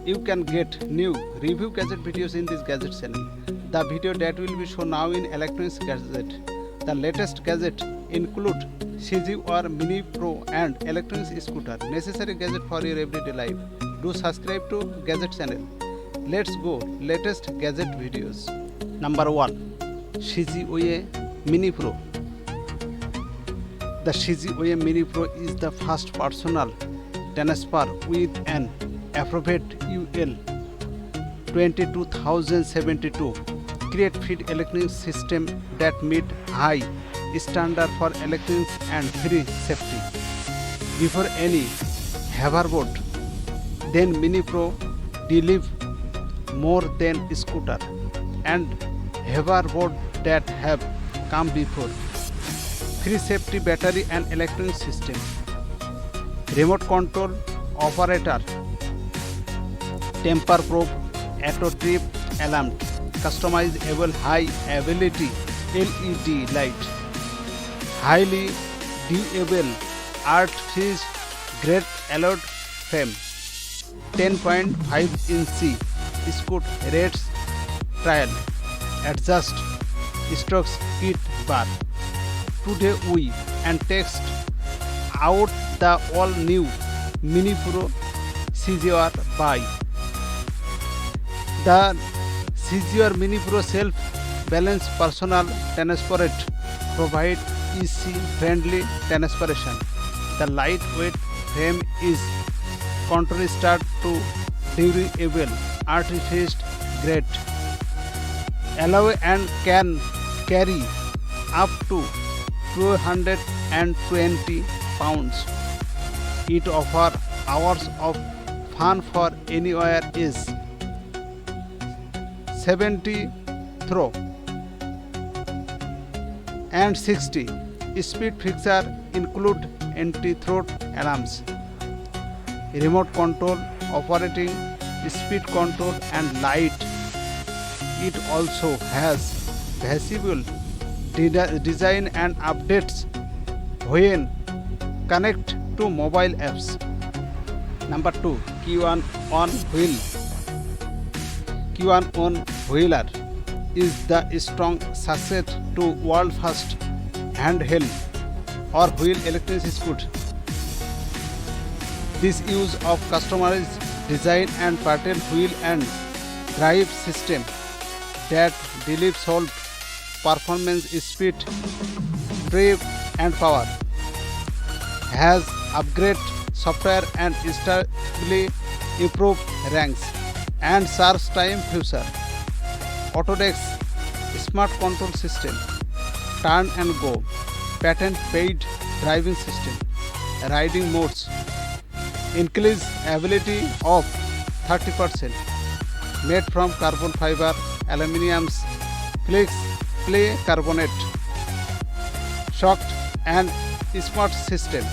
you can get new review gadget videos in this gadget channel. The video that will be shown now in electronics gadget. The latest gadget include Segway Minipro and electronics scooter, necessary gadget for your everyday life. Do subscribe to gadget channel. Let's go latest gadget videos. Number 1, Segway Minipro. The Segway Minipro is the first personal transfer with an appropriate UL 22072 create feed electronic system that meet high standard for electronics and free safety. Before any hoverboard, then Minipro deliver more than scooter and hoverboard that have come before. Free safety battery and electronic system. Remote control operator. Temper proof auto trip alarm. Customizable high ability LED light. Highly durable art freeze great alloy frame. 10.5 inch scoot rates trial. Adjust strokes kit bar. Today we and text out the all new Minipro Segway by the Segway Minipro self balance personal transport provide easy friendly transportation. The lightweight frame is contrary start to durable artificial grade alloy and can carry up to 220 pounds. It offers hours of fun for anywhere is 70 throw and 60. Speed feature include anti-throat alarms, remote control operating, speed control and light. It also has visible design and updates when connect to mobile apps. Number 2, kiwano wheel. Kiwano wheeler is the strong success to world first handheld or wheel electric scooter. This use of customized design and pattern wheel and drive system that delivers whole performance, speed, grip and power. Has upgraded software and stably improved ranks and search time future. Autodesk smart control system, turn and go, patent paid driving system, riding modes, increase ability of 30%, made from carbon fiber, aluminiums, flex, play carbonate, shocked and smart system.